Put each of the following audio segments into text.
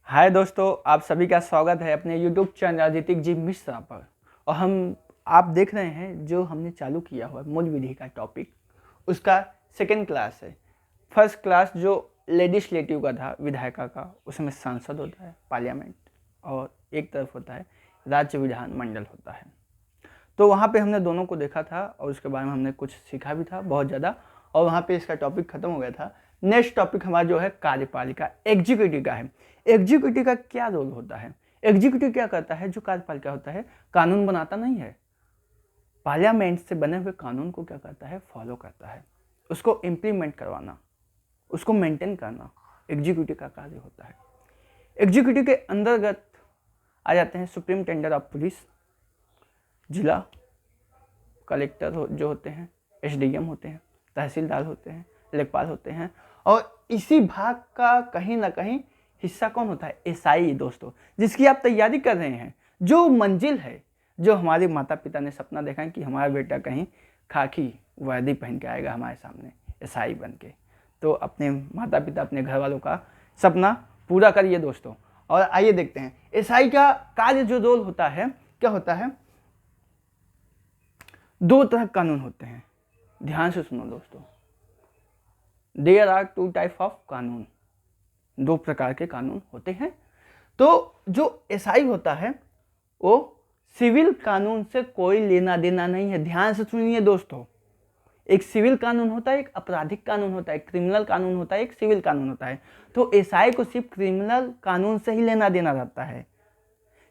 हाय दोस्तों, आप सभी का स्वागत है अपने YouTube चैनल राजनीतिक जी मिश्रा पर। और आप देख रहे हैं जो हमने चालू किया हुआ मूल विधि का टॉपिक, उसका सेकेंड क्लास है। फर्स्ट क्लास जो लेजिस्लेटिव का था, विधायिका का, उसमें संसद होता है, पार्लियामेंट, और एक तरफ होता है राज्य विधानमंडल होता है। तो वहाँ पे हमने दोनों को देखा था और उसके बारे में हमने कुछ सीखा भी था बहुत ज़्यादा, और वहाँ पे इसका टॉपिक खत्म हो गया था। नेक्स्ट टॉपिक हमारा जो है कार्यपालिका, एग्जीक्यूटिव का है। एग्जीक्यूटिव का क्या रोल होता है? एग्जीक्यूटिव क्या करता है? जो कार्यपालिका होता है, कानून बनाता नहीं है, पार्लियामेंट से बने हुए कानून को क्या करता है? फॉलो करता है, उसको इम्प्लीमेंट करवाना, उसको मेंटेन करना एग्जीक्यूटिव का कार्य होता है। एग्जीक्यूटिव के अंतर्गत आ जाते हैं सुप्रिंटेंडेंट ऑफ पुलिस, जिला कलेक्टर जो होते हैं, एसडीएम होते हैं, तहसीलदार होते हैं, लेखपाल होते हैं, और इसी भाग का कहीं ना कहीं हिस्सा कौन होता है? एसआई दोस्तों, जिसकी आप तैयारी कर रहे हैं, जो मंजिल है, जो हमारे माता पिता ने सपना देखा है कि हमारा बेटा कहीं खाकी वर्दी पहन के आएगा हमारे सामने एसआई बन के। तो अपने माता पिता, अपने घर वालों का सपना पूरा करिए दोस्तों। और आइए देखते हैं एसआई का कार्य, जो रोल होता है, क्या होता है? दो तरह के कानून होते हैं, ध्यान से सुनो दोस्तों। There are two type of कानून, दो प्रकार के कानून होते हैं। तो जो एसआई होता है वो सिविल कानून से कोई लेना देना नहीं है। ध्यान से सुनिए दोस्तों, एक सिविल कानून होता है, एक आपराधिक कानून होता है, एक क्रिमिनल कानून होता है, एक सिविल कानून होता है। तो एसआई को सिर्फ क्रिमिनल कानून से ही लेना देना रहता है,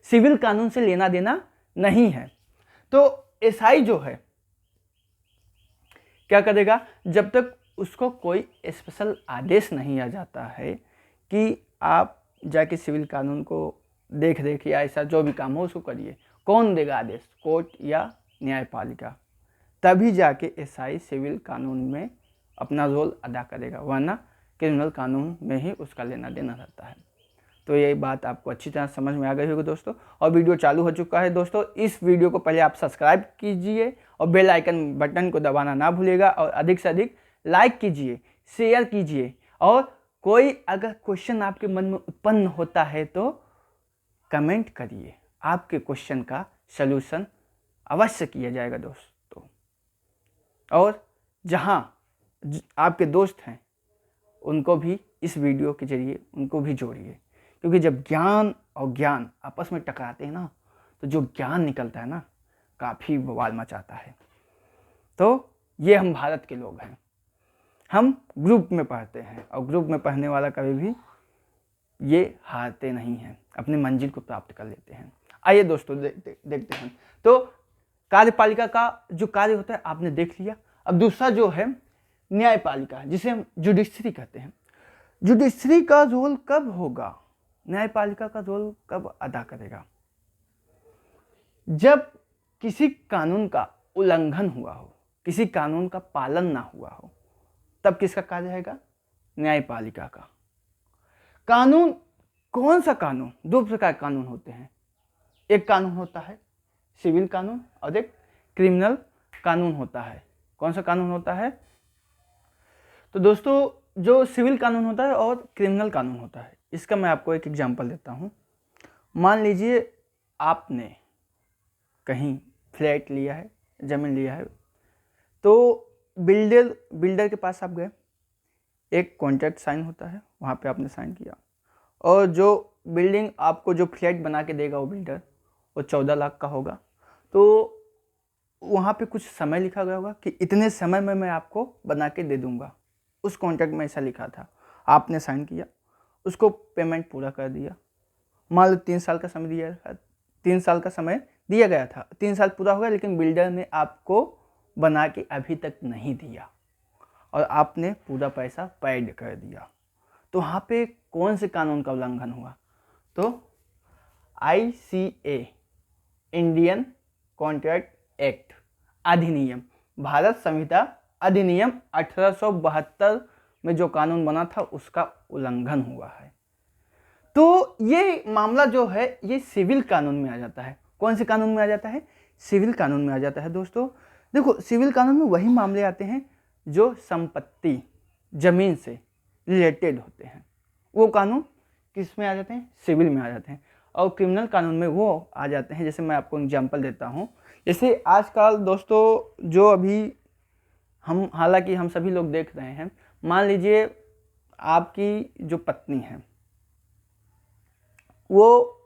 सिविल कानून से लेना देना नहीं है। तो एसआई जो है क्या करेगा? जब तक उसको कोई स्पेशल आदेश नहीं आ जाता है कि आप जाके सिविल कानून को देख रेख या ऐसा जो भी काम हो उसको करिए, कौन देगा आदेश? कोर्ट या न्यायपालिका। तभी जाके एसआई सिविल कानून में अपना रोल अदा करेगा, वरना क्रिमिनल कानून में ही उसका लेना देना रहता है। तो ये बात आपको अच्छी तरह समझ में आ गई होगी दोस्तों। और वीडियो चालू हो चुका है दोस्तों। इस वीडियो को पहले आप सब्सक्राइब कीजिए और बेल आइकन बटन को दबाना ना भूलिएगा, और अधिक से अधिक लाइक कीजिए, शेयर कीजिए, और कोई अगर क्वेश्चन आपके मन में उत्पन्न होता है तो कमेंट करिए, आपके क्वेश्चन का सलूशन अवश्य किया जाएगा दोस्तों। और जहां आपके दोस्त हैं उनको भी इस वीडियो के जरिए उनको भी जोड़िए, क्योंकि जब ज्ञान और ज्ञान आपस में टकराते हैं ना, तो जो ज्ञान निकलता है ना, काफ़ी बवाल मचाता है। तो ये हम भारत के लोग हैं, हम ग्रुप में पढ़ते हैं, और ग्रुप में पढ़ने वाला कभी भी ये हारते नहीं हैं, अपनी मंजिल को प्राप्त कर लेते हैं। आइए दोस्तों देखते हैं। तो कार्यपालिका का जो कार्य होता है आपने देख लिया। अब दूसरा जो है न्यायपालिका, जिसे हम जुडिशरी कहते हैं। जुडिशरी का रोल कब होगा? न्यायपालिका का रोल कब अदा करेगा? जब किसी कानून का उल्लंघन हुआ हो, किसी कानून का पालन ना हुआ हो, तब किसका कार्य रहेगा? न्यायपालिका का। कानून, कौन सा कानून? दो प्रकार के कानून होते हैं। एक कानून होता है सिविल कानून, और एक क्रिमिनल कानून होता है। कौन सा कानून होता है? तो दोस्तों, जो सिविल कानून होता है और क्रिमिनल कानून होता है, इसका मैं आपको एक एग्जांपल देता हूँ। मान लीजिए आपने कहीं फ्लैट लिया है, ज़मीन लिया है, तो बिल्डर के पास आप गए, एक कॉन्ट्रैक्ट साइन होता है, वहाँ पे आपने साइन किया, और जो बिल्डिंग आपको जो फ्लैट बना के देगा वो बिल्डर, वो 14 लाख का होगा। तो वहाँ पे कुछ समय लिखा गया होगा कि इतने समय में मैं आपको बना के दे दूँगा। उस कॉन्ट्रैक्ट में ऐसा लिखा था, आपने साइन किया, उसको पेमेंट पूरा कर दिया। मान लो 3 साल का समय दिया था, 3 साल का समय दिया गया था, 3 साल पूरा हो गया, लेकिन बिल्डर ने आपको बना के अभी तक नहीं दिया, और आपने पूरा पैसा पेड कर दिया। तो वहाँ पे कौन से कानून का उल्लंघन हुआ? तो ICA, इंडियन कॉन्ट्रैक्ट एक्ट अधिनियम, भारत संहिता अधिनियम 1872 में जो कानून बना था उसका उल्लंघन हुआ है। तो ये मामला जो है ये सिविल कानून में आ जाता है। कौन से कानून में आ जाता है? सिविल कानून में आ जाता है दोस्तों। देखो, सिविल कानून में वही मामले आते हैं जो संपत्ति, जमीन से रिलेटेड होते हैं। वो कानून किस में आ जाते हैं, सिविल में आ जाते हैं। और क्रिमिनल कानून में वो आ जाते हैं, जैसे मैं आपको एग्जांपल देता हूँ। जैसे आजकल दोस्तों जो अभी हम, हालांकि हम सभी लोग देख रहे हैं, मान लीजिए आपकी जो पत्नी है वो,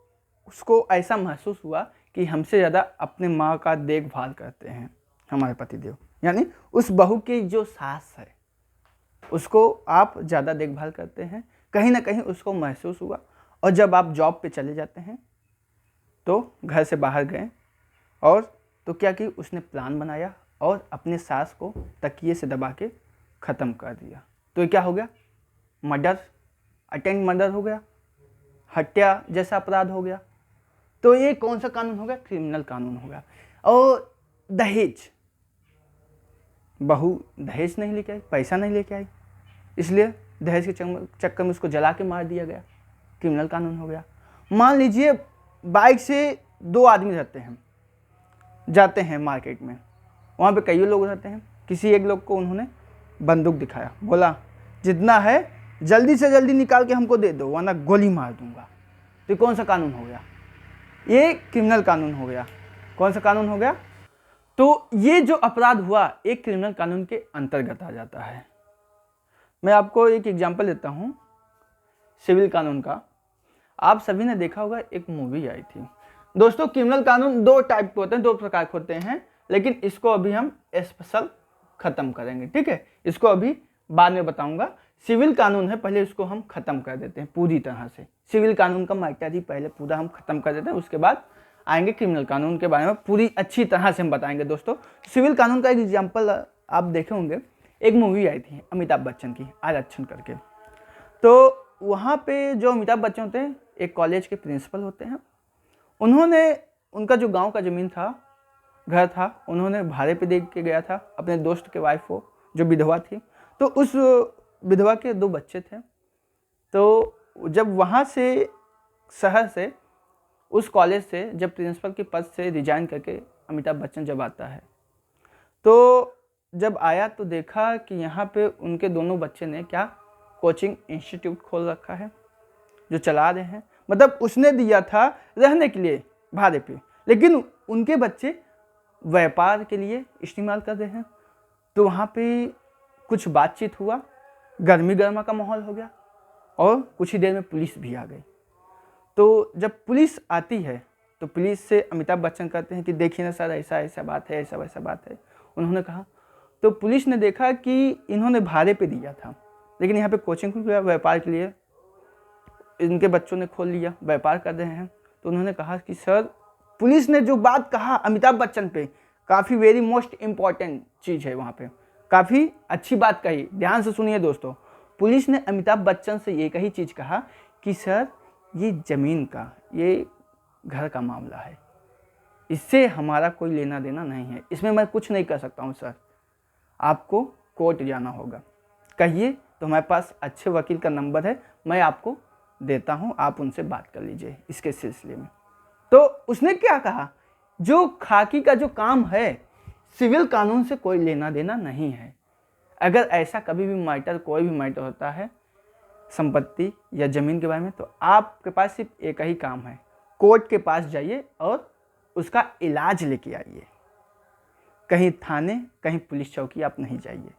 उसको ऐसा महसूस हुआ कि हमसे ज़्यादा अपने माँ का देखभाल करते हैं हमारे पतिदेव, यानी उस बहू की जो सास है उसको आप ज़्यादा देखभाल करते हैं, कहीं ना कहीं उसको महसूस हुआ। और जब आप जॉब पे चले जाते हैं तो घर से बाहर गए और तो क्या कि उसने प्लान बनाया और अपने सास को तकिए से दबा के ख़त्म कर दिया। तो ये क्या हो गया, मर्डर, अटेम्प्ट मर्डर हो गया, हत्या जैसा अपराध हो गया। तो ये कौन सा कानून हो गया, क्रिमिनल कानून हो गया। और दहेज, बहू दहेज नहीं लेके आई, पैसा नहीं लेके आई, इसलिए दहेज के चक्कर में उसको जला के मार दिया गया, क्रिमिनल कानून हो गया। मान लीजिए बाइक से दो आदमी रहते हैं, जाते हैं मार्केट में, वहाँ पे कई लोग रहते हैं, किसी एक लोग को उन्होंने बंदूक दिखाया, बोला जितना है जल्दी से जल्दी निकाल के हमको दे दो वरना गोली मार दूंगा। तो कौन सा कानून हो गया, ये क्रिमिनल कानून हो गया। कौन सा कानून हो गया, तो ये जो अपराध हुआ एक क्रिमिनल कानून के अंतर्गत आ जाता है। मैं आपको एक एग्जांपल देता हूँ सिविल कानून का। आप सभी ने देखा होगा, एक मूवी आई थी दोस्तों। क्रिमिनल कानून दो टाइप के होते हैं, दो प्रकार के होते हैं, लेकिन इसको अभी हम स्पेशल खत्म करेंगे, ठीक है। इसको अभी बाद में बताऊंगा। सिविल कानून है, पहले इसको हम खत्म कर देते हैं पूरी तरह से। सिविल कानून का मैटर ही पहले पूरा हम खत्म कर देते हैं, उसके बाद आएंगे क्रिमिनल कानून के बारे में पूरी अच्छी तरह से हम बताएंगे दोस्तों। सिविल कानून का एक एग्जाम्पल आप देखे होंगे, एक मूवी आई थी अमिताभ बच्चन की, आरक्षण करके। तो वहाँ पे जो अमिताभ बच्चन होते हैं एक कॉलेज के प्रिंसिपल होते हैं। उन्होंने उनका जो गांव का ज़मीन था, घर था, उन्होंने भाड़े पे दे के गया था अपने दोस्त के वाइफ को, जो विधवा थी। तो उस विधवा के दो बच्चे थे। तो जब वहाँ से शहर से, उस कॉलेज से जब प्रिंसिपल के पद से रिजाइन करके अमिताभ बच्चन जब आता है, तो जब आया तो देखा कि यहाँ पे उनके दोनों बच्चे ने क्या कोचिंग इंस्टीट्यूट खोल रखा है जो चला रहे हैं। मतलब उसने दिया था रहने के लिए भाड़े पे, लेकिन उनके बच्चे व्यापार के लिए इस्तेमाल कर रहे हैं। तो वहाँ पे कुछ बातचीत हुआ, गर्मी गर्मा का माहौल हो गया और कुछ ही देर में पुलिस भी आ गई। तो जब पुलिस आती है तो पुलिस से अमिताभ बच्चन कहते हैं कि देखिए ना सर, ऐसा ऐसा बात है, ऐसा वैसा बात है। उन्होंने कहा, तो पुलिस ने देखा कि इन्होंने भाड़े पे दिया था, लेकिन यहाँ पे कोचिंग खुल गया, व्यापार के लिए इनके बच्चों ने खोल लिया, व्यापार कर रहे हैं। तो उन्होंने कहा कि सर, पुलिस ने जो बात कहा अमिताभ बच्चन पे, काफ़ी वेरी मोस्ट इम्पॉर्टेंट चीज़ है, वहाँ पे काफ़ी अच्छी बात कही, ध्यान से सुनिए दोस्तों। पुलिस ने अमिताभ बच्चन से ये कही चीज़ कहा कि सर, ये ज़मीन का, ये घर का मामला है, इससे हमारा कोई लेना देना नहीं है, इसमें मैं कुछ नहीं कर सकता हूँ सर, आपको कोर्ट जाना होगा। कहिए, तो हमारे पास अच्छे वकील का नंबर है, मैं आपको देता हूँ, आप उनसे बात कर लीजिए इसके सिलसिले में। तो उसने क्या कहा, जो खाकी का जो काम है सिविल कानून से कोई लेना देना नहीं है। अगर ऐसा कभी भी मैटर, कोई भी मैटर होता है संपत्ति या ज़मीन के बारे में, तो आपके पास सिर्फ एक ही काम है, कोर्ट के पास जाइए और उसका इलाज लेके आइए। कहीं थाने, कहीं पुलिस चौकी आप नहीं जाइए।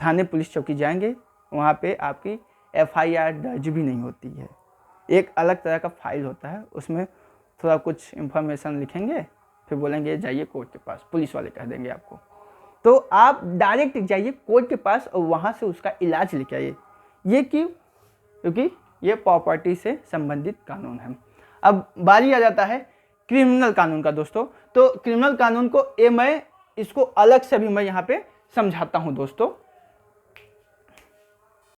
थाने पुलिस चौकी जाएंगे, वहाँ पे आपकी FIR दर्ज भी नहीं होती है, एक अलग तरह का फाइल होता है, उसमें थोड़ा कुछ इन्फॉर्मेशन लिखेंगे, फिर बोलेंगे जाइए कोर्ट के पास, पुलिस वाले कह देंगे आपको। तो आप डायरेक्ट जाइए कोर्ट के पास और वहाँ से उसका इलाज लेके आइए। ये क्यों? क्योंकि ये प्रॉपर्टी से संबंधित कानून है। अब बारी आ जाता है क्रिमिनल कानून का दोस्तों। तो क्रिमिनल कानून को मैं इसको अलग से भी मैं यहाँ पे समझाता हूँ दोस्तों।